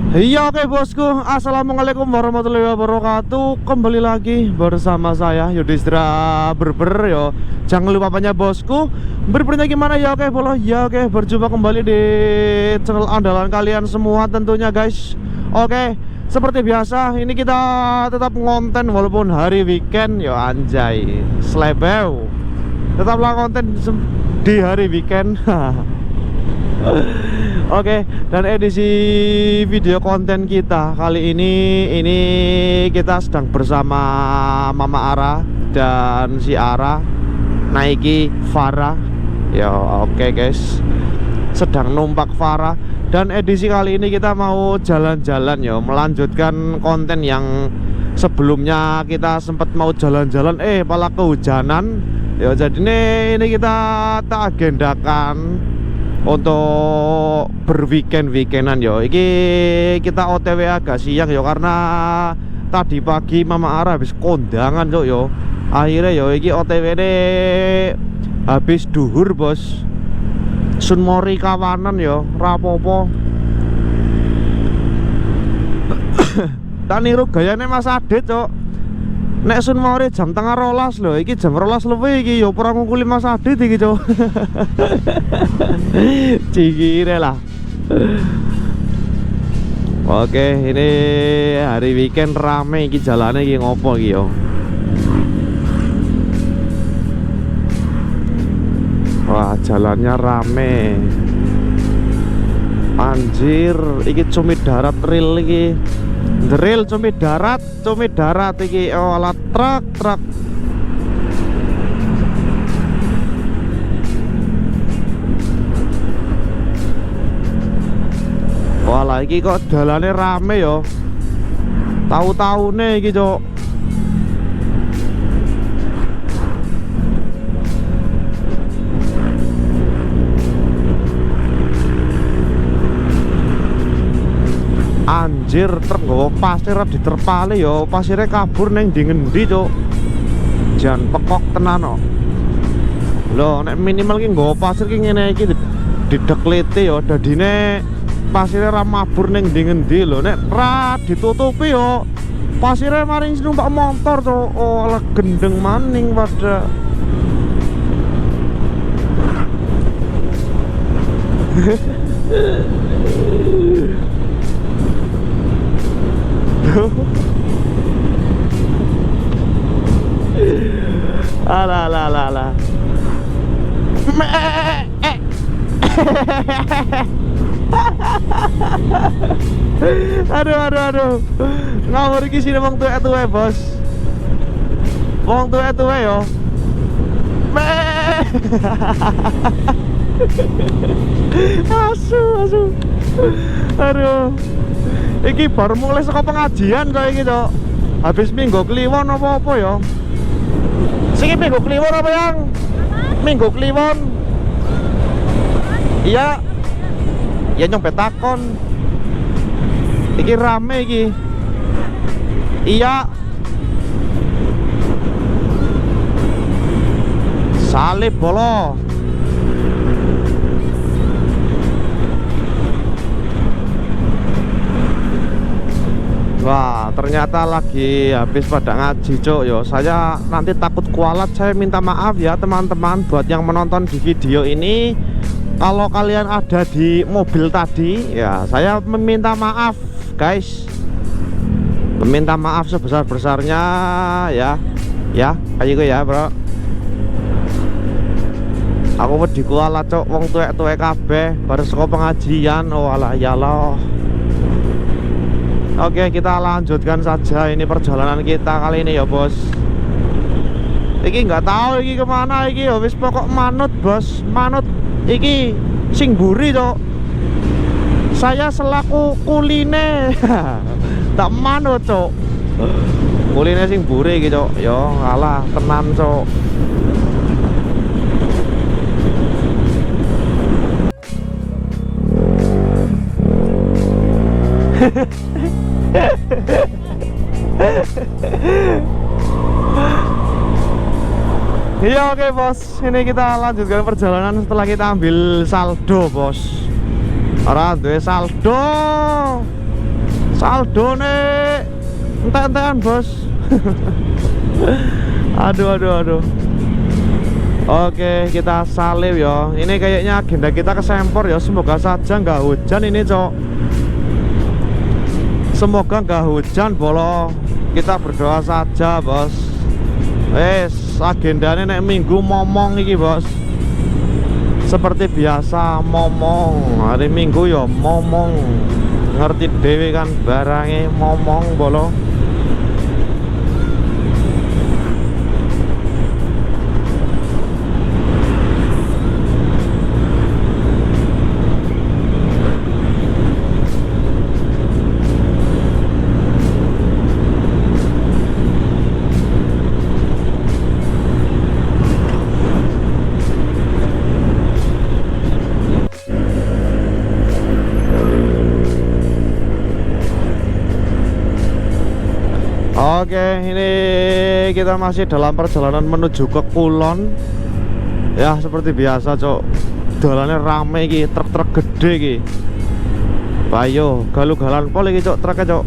Iya oke bosku, assalamualaikum warahmatullahi wabarakatuh. Kembali lagi bersama saya Yudhistira Berber yo. Jangan lupa apanya bosku. Berbernya gimana ya oke bolo. Ya oke, berjumpa kembali di channel andalan kalian semua tentunya guys. Oke, seperti biasa ini kita tetap ngonten walaupun hari weekend yo anjay. Slebeu. Tetaplah konten di hari weekend. Oke, dan edisi video konten kita kali ini kita sedang bersama Mama Ara dan si Ara naiki Farah. Ya oke guys, sedang numpak Farah. Dan edisi kali ini kita mau jalan-jalan ya, melanjutkan konten yang sebelumnya kita sempat mau jalan-jalan malah kehujanan. Ya jadi ini kita tak agendakan untuk berweekendan yo. Iki kita OTW agak siang yo karena tadi pagi Mama Ara habis kondangan yo. Akhirnya yo iki OTW ini habis duhur bos. Sun mori kawanan yo, rapopo. Tak niru gayane Mas Adit cok. Nek sun mori jam tengah rolas loh, iki jam rolas lebih iki yo perang ngukuli Mas Adit iki cok. Cigire lah. Oke, ini hari weekend rame iki jalannya iki ngopo iki yo. Wah, jalannya rame. Anjir, iki cumi darat real iki. Drill cumi darat iki alat truk. Walah iki kok dalane rame yo. Tahu-taune iki, Cuk. Anjir, truk nggawa pasir diterpale yo, pasirnya kabur neng di ngendi, Cuk. Jan pekok tenan kok. Lho, nek minimal ki nggawa pasir ki ngene iki dideklete yo, dadine pasirnya ra mabur neng di ngendi lho. Nek ra ditutupi yo, pasirnya maring numpak motor, Cuk. Oh, ala gendeng maning pada. Alah. Aduh. Ngawur iki sini wong tuwek-tuwek, Bos. Wong tuwek-tuwek yo. Asu. Aduh. Iki baru mulai saka pengajian coy iki, Cok. Habis minggu kliwon apa-apa ya. Sing minggu kliwon apa yang? Minggu kliwon. Iya. Ya nyopet takon. Iki rame iki. Iya. Salib bolo. Wah, ternyata lagi habis pada ngaji, Cok. Yo, saya nanti takut kualat. Saya minta maaf ya teman-teman buat yang menonton di video ini. Kalau kalian ada di mobil tadi, ya saya meminta maaf, guys. Meminta maaf sebesar-besarnya ya. Ya, kayak gitu ya, Bro. Aku wedi kualat, Cok. Wong tuwek-tuwek kabeh baru saka pengajian. Oh alah ya Allah. Oke, kita lanjutkan saja ini perjalanan kita kali ini ya, Bos. Iki nggak tahu iki kemana iki, wis pokok manut, Bos. Manut iki sing mburi, Cok. Saya selaku kuline tak manut, Cok. Kuline sing mburi iki, Cok. Yo, alah tenan, Cok. Iya oke bos, ini kita lanjutkan perjalanan setelah kita ambil saldo bos. Ora duwe saldo saldo nih entek-entekan bos. Aduh. Oke, kita salib ya. Ini kayaknya agenda kita ke Sempor ya. Semoga saja nggak hujan ini cok. Semoga nggak hujan bolo. Kita berdoa saja bos. Agendanya nek minggu momong iki bos. Seperti biasa momong. Hari minggu ya momong. Ngerti dewe kan barangnya momong bolo. Oke, ini kita masih dalam perjalanan menuju ke Kulon. Ya, seperti biasa, cok. Dalannya rame iki, truk-truk gede iki. Bayo, galu-galan pol iki, cok, truknya, cok.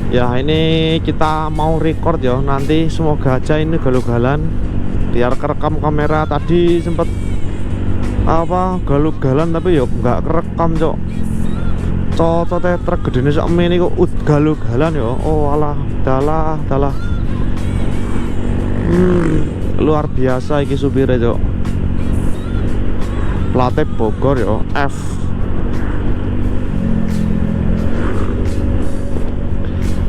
Ya, ini kita mau record ya. Nanti semoga aja ini galu-galan biar kerekam kamera. Tadi sempet apa galu-galan tapi yuk nggak kerekam cok. Cocote truk gede sak mini kok galu-galan yo. Oh alah dalah luar biasa iki supirnya cok. Plate Bogor yo F.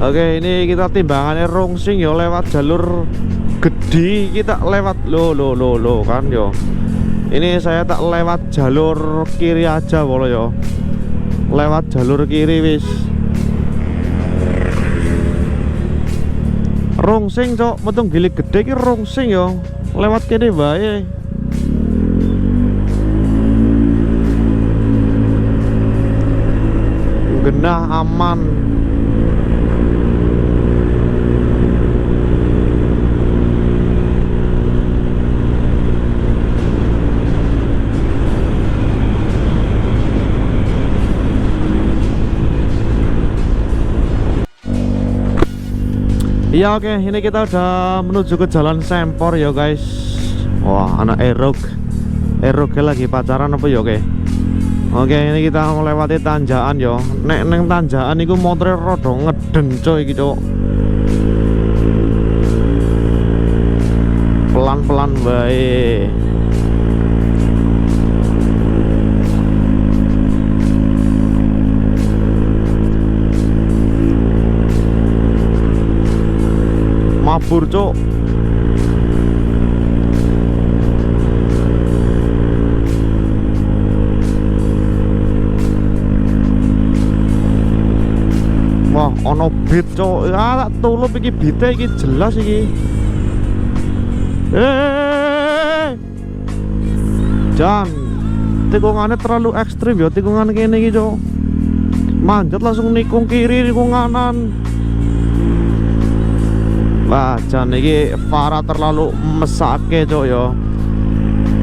Oke, ini kita timbangannya Rongsing yo lewat jalur gede. Kita lewat lo kan yo. Ini saya tak lewat jalur kiri aja bolo yo. Lewat jalur kiri wis. Rongsing cok, metung gilik gede ki Rongsing yo. Lewat kene bae. Genah aman. Iya oke, ini kita udah menuju ke jalan Sempor ya guys. Wah, anak Erog lagi pacaran apa ya oke. Oke, ini kita melewati tanjakan yo. Nek neng tanjakan iku motornya rada ngeden coy iki cok. Pelan-pelan bae. Mabur cok. Wah ono beat cok. Tak tulup iki beatnya iki jelas iki. Jan tikungannya terlalu ekstrim ya. Tikungan kene iki cok. Manjat langsung nikung kiri nikung kanan. Wah, jan iki Farah terlalu mesake cok yo.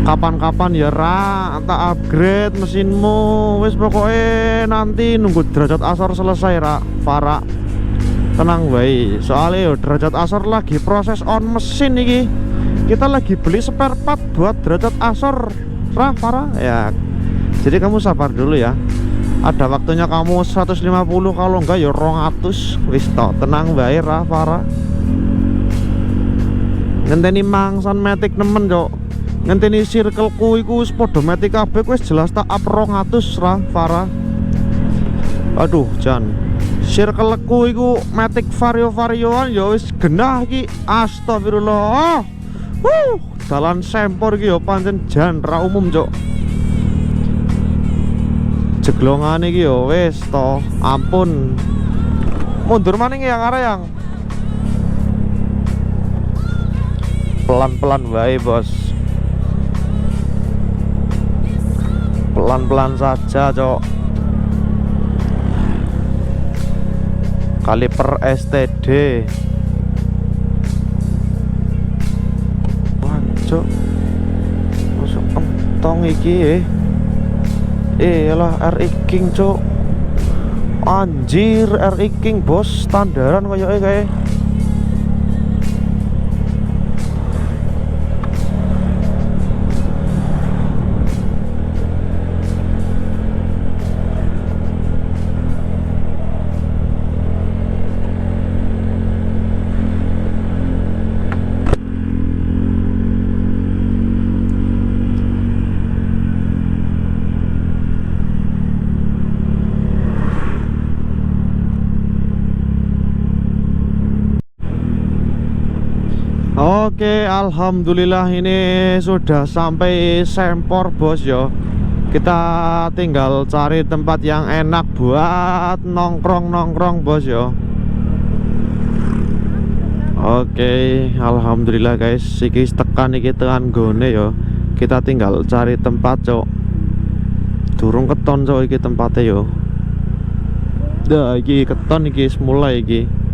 Kapan-kapan ya ra tak upgrade mesinmu. Wis pokoknya nanti nunggu derajat asor selesai ra Farah. Tenang bae. Soalnya yo derajat asor lagi proses on mesin iki. Kita lagi beli spare part buat derajat asor ra Farah ya. Jadi kamu sabar dulu ya. Ada waktunya kamu 150, kalau enggak ya 200. Wis tok, tenang bae ra Farah. Ngenteni mangsan matic nemen cok. Ngenteni circle ku iku wis padha matic kabeh wis jelas tak up 200 ra Farah. Aduh jan. Circle ku iku matic vario-varioan ya wis genah iki. Astagfirullah. Dalan Sempor iki ya pancen jan ra umum cok. Jeglongan iki ya wis to, ampun. Mundur maning yang arah yang pelan-pelan baik bos. Pelan-pelan saja cok. Kaliper STD. Wah cok. Masuk tong iki lah RX King cuk. Anjir RX King bos, standaran koyoke kae. Oke, alhamdulillah ini sudah sampai Sempor bos yo. Kita tinggal cari tempat yang enak buat nongkrong bos yo. Oke, alhamdulillah guys, iki tekan iki tekan gone yo. Kita tinggal cari tempat cok. Durung keton cok iki tempatnya yo. Dah iki keton iki semula iki.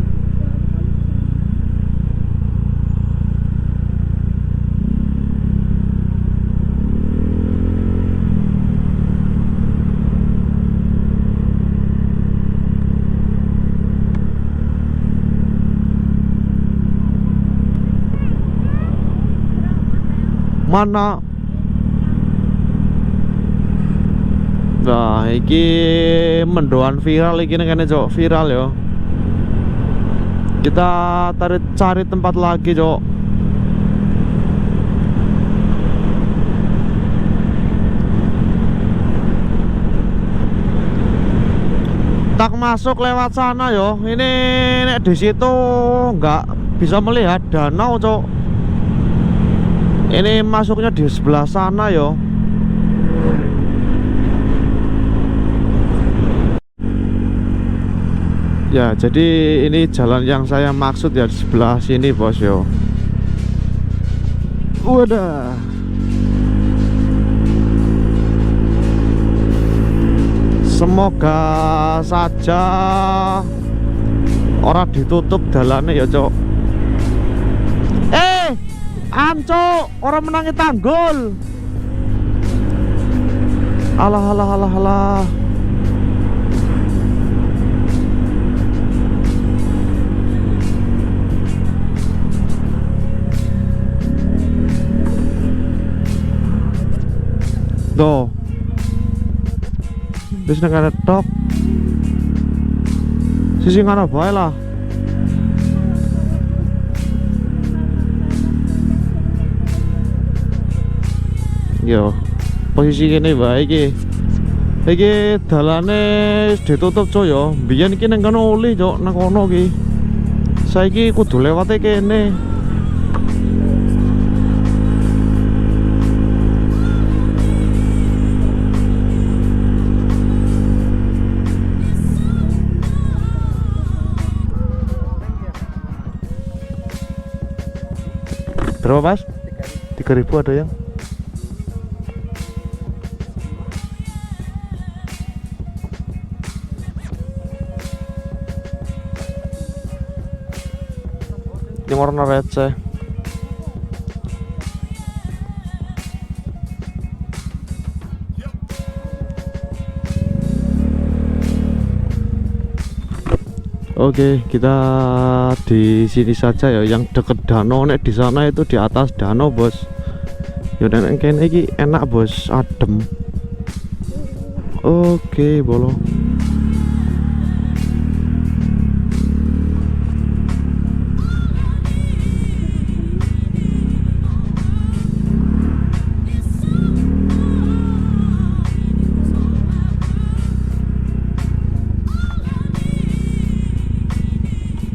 Mana? Nah, iki mendoan viral iki kene cok, viral yo. Kita cari tempat lagi cok. Tak masuk lewat sana yo. Ini nek di situ nggak bisa melihat danau cok. Ini masuknya di sebelah sana yo. Ya, jadi ini jalan yang saya maksud ya, di sebelah sini bos yo. Wadah. Semoga saja orang ditutup jalannya ya cok. Anco, orang menangi tanggul. Alah. Tuh. Wis nek ada tok. Sisi ngono bae lah. Yo, posisi gini baik iki dalane ditutup cok yo. Biyen iki nang kono oli cok, nang kono iki. Saiki kudu lewate kene. Berapa mas? 3.000 ada yang? Yang warna receh. Oke, kita di sini saja ya, yang deket danau. Nek di sana itu di atas danau bos. Ya dan kene iki enak bos, adem. Oke, bolo.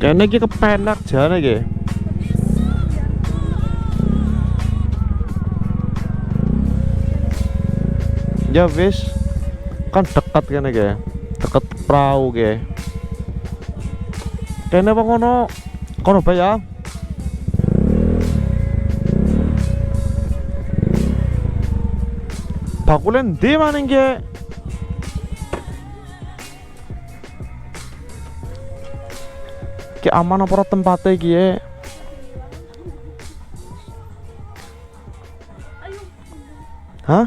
Kayaknya iki kepenak jane iki. Ya wis, kan dekat kene iki. Dekat perahu iki. Kene apa ngono? Kono bae ya. Bakulen ndi maning iki? Ki aman apa tempatnya iki ya? Hah?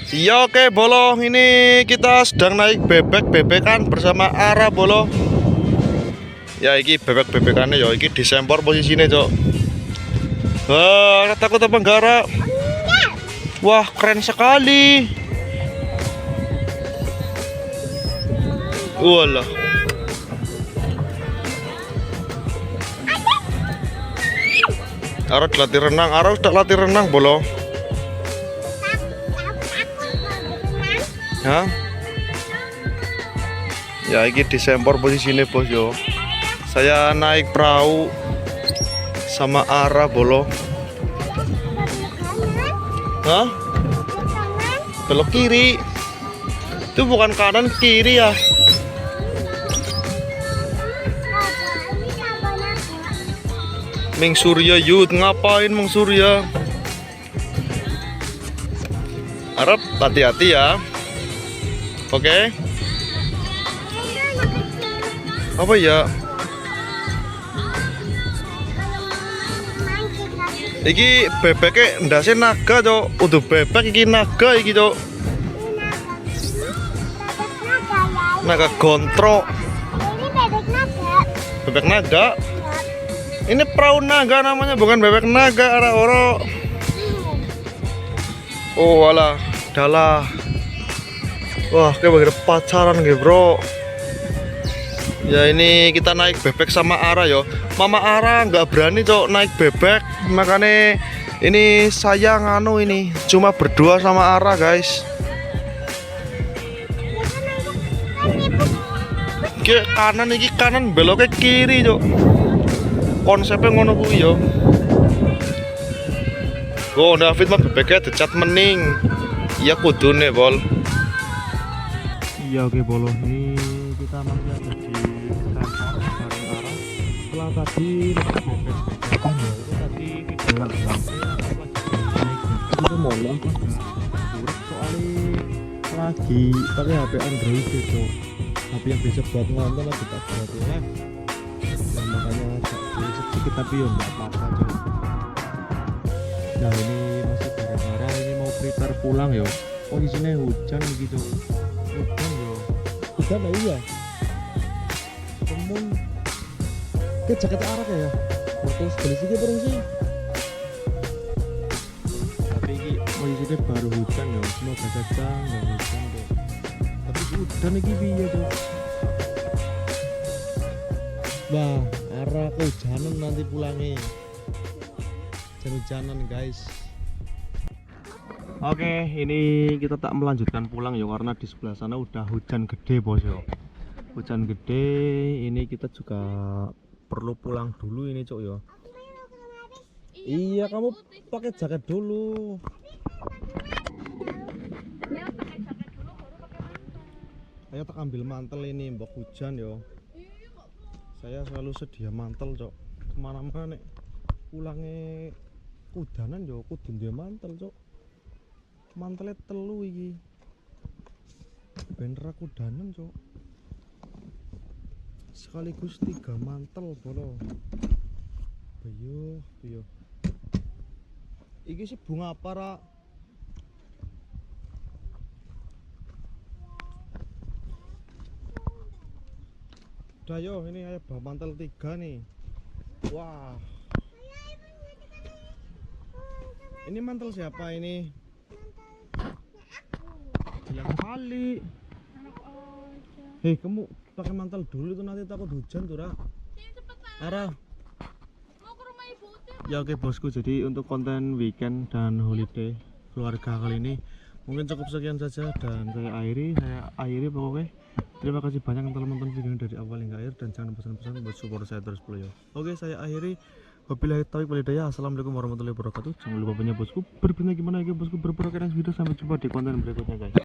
Ya oke Bolo, ini kita sedang naik bebek-bebekan bersama Ara Bolo. Ya iki bebek-bebekannya ya, iki Desember posisinya Cok. Wah, takut apa enggak Ara? Wah keren sekali. Walah. Ara latih renang, Ara sudah latih renang Bolo. Hah? Ya ini Desember posisinya bos yo. Saya naik perahu sama Ara Bolo. Hah? Belok kiri. Itu bukan kanan kiri ya. Meng Surya Yud ngapain Meng Surya? Arab hati-hati ya. Oke. Apa ya? Iki bebeknya ndase naga Cok. Udah bebek iki naga iki Cok. Naga gontrok. Ini bebek naga. Bebek naga. Ini perahu naga namanya, bukan bebek naga Ara oro. Oh alah, dalah. Wah, kayak bagaimana pacaran gitu bro. Ya ini kita naik bebek sama Ara yo. Mama Ara nggak berani Cok naik bebek, makanya ini saya nganu ini cuma berdua sama Ara guys. Ke kanan iki kanan beloknya kiri Cok. Konsepnya ngono kuwi yo. Oh David mah bebeknya dicat mening. Iya kudune bol. Iya oke Bolo, ini kita masih ada di Center bareng Ara. Setelah tadi tadi video kita mau nonton soalnya lagi pakai HP Android itu, HP yang bisa buat nonton lagi tak buat live. Dan makanya sedikit tapi ya nggak apa-apa Cok. Nah ini masih bareng-bareng, ini mau prepare pulang yo. Kondisinya hujan gitu. Hujan yo. Hujan ya iya. Temen ke jaket arak ya. Terus beli sih bareng sih. Tapi ini kondisinya baru hujan yo. Semoga saja nggak hujan deh. Tapi hujan lagi piye tuh. Wah, arah kehujanan nanti pulangnya. Hujanan guys. Oke, ini kita tak melanjutkan pulang ya karena di sebelah sana udah hujan gede bos yo. Hujan gede, ini kita juga perlu pulang dulu ini Cok yo. Iya, kamu pakai jaket dulu. Ayo tak ambil mantel ini, mbok hujan yo. Saya selalu sedia mantel Cok. Kemana-mana nek pulangnya kudanan yo kudu duwe mantel Cok. Mantele telu iki. Ben ra kudanan Cok. Sekaligus 3 mantel Bolo. Ayo, ayo. Iki sih bunga apa ra? Udah yo, ini ayo bawa mantel 3 nih. Wah. Ini mantel siapa ini? Bilang kali. Hei, kamu pakai mantel dulu itu nanti takut hujan tuh, Ra. Ara. Mau ke rumah ibu. Ya oke bosku, jadi untuk konten weekend dan holiday keluarga kali ini mungkin cukup sekian saja dan saya akhiri pokoknya. Terima kasih banyak yang telah menonton video ini dari awal hingga akhir dan jangan pesan-pesan buat support saya terus beliau. Oke, saya akhiri. Wabillahi taufiq wal hidayah. Assalamualaikum warahmatullahi wabarakatuh. Jangan lupa punya bosku berbenah gimana ya bosku berprogram video. Sampai jumpa di konten berikutnya guys.